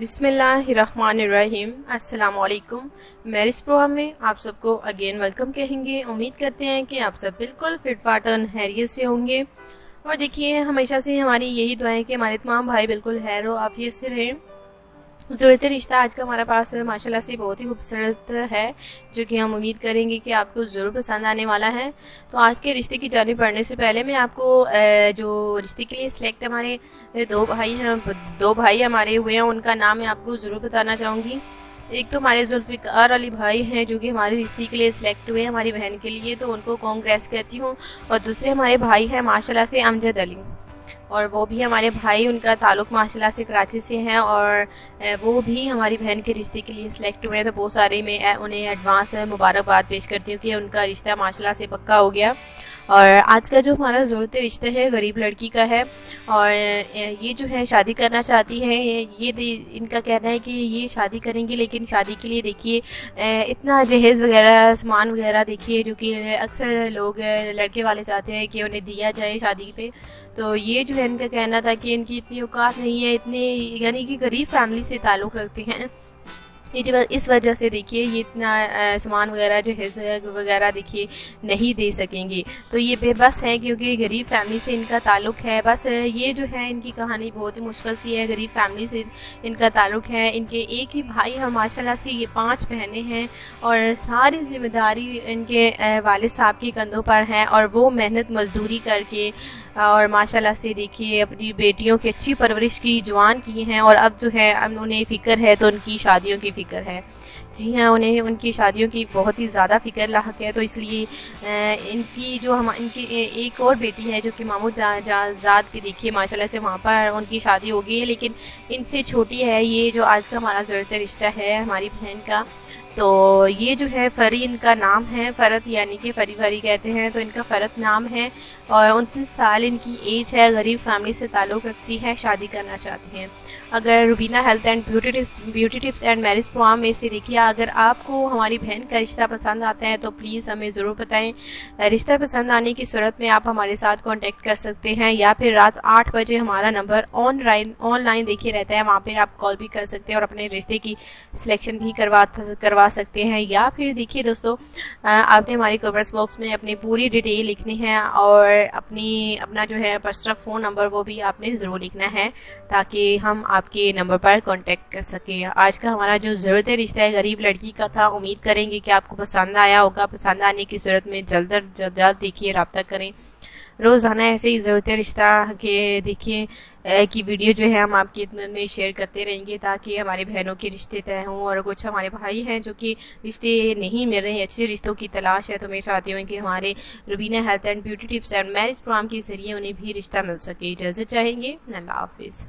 बिस्मिल्लाहिर्रहमानिर्रहीम। अस्सलाम वालेकुम। मैरिज प्रोग्राम में आप सबको अगेन वेलकम कहेंगे। उम्मीद करते हैं कि आप सब बिल्कुल फिट फाट और हैरियत से होंगे। और देखिए, हमेशा से हमारी यही दुआ है कि हमारे तमाम भाई बिल्कुल हैर और आफियत से रहें। ज़रूरत रिश्ता आज का हमारे पास माशाल्लाह से बहुत ही खूबसूरत है, जो कि हम उम्मीद करेंगे कि आपको ज़रूर पसंद आने वाला है। तो आज के रिश्ते की जानिब बढ़ने से पहले मैं आपको जो रिश्ते के लिए सिलेक्ट हमारे दो भाई हमारे हुए हैं, उनका नाम मैं आपको ज़रूर बताना चाहूँगी। एक तो हमारे जुल्फ़िकार अली भाई हैं, जो कि हमारे रिश्ते के लिए सिलेक्ट हुए हैं हमारी बहन के लिए, तो उनको कांग्रेस कहती हूँ। और दूसरे हमारे भाई हैं माशाल्लाह से अमजद अली, और वो भी हमारे भाई, उनका ताल्लुक़ माशाल्लाह से कराची से है और वो भी हमारी बहन के रिश्ते के लिए सिलेक्ट हुए हैं। तो बहुत सारे मैं उन्हें एडवांस मुबारकबाद पेश करती हूँ कि उनका रिश्ता माशाल्लाह से पक्का हो गया। और आज का जो हमारा ज़रूरत रिश्ता है गरीब लड़की का है, और ये जो है शादी करना चाहती है। इनका कहना है कि ये शादी करेंगी, लेकिन शादी के लिए देखिए इतना जहेज़ वगैरह सामान वगैरह देखिए, जो कि अक्सर लोग लड़के वाले चाहते हैं कि उन्हें दिया जाए शादी पे। तो ये जो है इनका कहना था कि इनकी इतनी औकात नहीं है, इतने यानी कि गरीब फैमिली से ताल्लुक़ रखते हैं, इस वजह से देखिए ये इतना सामान वगैरह जहेज़ वगैरह देखिए नहीं दे सकेंगे। तो ये बेबस है क्योंकि गरीब फैमिली से इनका ताल्लुक़ है। बस ये जो है इनकी कहानी बहुत ही मुश्किल सी है। गरीब फैमिली से इनका ताल्लुक़ है। इनके एक ही भाई है माशाल्लाह से, ये 5 बहनें हैं और सारी जिम्मेदारी इनके वालिद साहब के कंधों पर है, और वो मेहनत मजदूरी करके और माशाल्लाह से देखिए अपनी बेटियों की अच्छी परवरिश की, जवान की हैं। और अब जो है उन्हें फ़िक्र है तो उनकी शादियों की फ़िक्र है। जी हाँ, उन्हें उनकी शादियों की बहुत ही ज़्यादा फ़िक्र लाहक है। तो इसलिए इनकी जो इनकी एक और बेटी है जो कि मामूद जाद की देखिए माशाल्लाह से वहाँ पर उनकी शादी हो गई है, लेकिन इनसे छोटी है ये जो आज का हमारा ज़रूरत रिश्ता है हमारी बहन का। तो ये जो है फरी इनका नाम है, फ़रत यानी कि फरी कहते हैं। तो इनका फ़रत नाम है और 29 साल इनकी एज है। गरीब फैमिली से ताल्लुक़ रखती है, शादी करना चाहती हैं। अगर Rubina health and beauty tips and marriage programme में से देखिए, अगर आपको हमारी बहन का रिश्ता पसंद आता है तो प्लीज़ हमें ज़रूर बताएं। रिश्ता पसंद आने की सूरत में आप हमारे साथ कांटेक्ट कर सकते हैं, या फिर रात 8 बजे हमारा नंबर ऑनलाइन देखिए रहता है, वहाँ पर आप कॉल भी कर सकते हैं और अपने रिश्ते की सिलेक्शन भी करवा सकते हैं। या फिर देखिए दोस्तों, आपने हमारी कमेंट्स बॉक्स में अपनी पूरी डिटेल लिखनी है और अपना जो है पर्सनल फ़ोन नंबर वो भी आपने ज़रूर लिखना है, ताकि हम आपके नंबर पर कांटेक्ट कर सकें। आज का हमारा जो ज़रूरत रिश्ता है गरीब लड़की का था। उम्मीद करेंगे कि आपको पसंद आया होगा। पसंद आने की सूरत में जल्द देखिए रब्ता करें। रोज़ाना ऐसे ही ज़रूरत रिश्ता के देखिए की वीडियो जो है हम आपकी खिदमत में शेयर करते रहेंगे, ताकि हमारे बहनों के रिश्ते तय हों। और कुछ हमारे भाई हैं जो कि रिश्ते नहीं मिल रहे हैं, अच्छे रिश्तों की तलाश है, तो मैं चाहती हूँ कि हमारे Rubina health and beauty tips and marriage programme के ज़रिए उन्हें भी रिश्ता मिल सके। इजाज़त चाहेंगे। अल्लाह हाफिज़।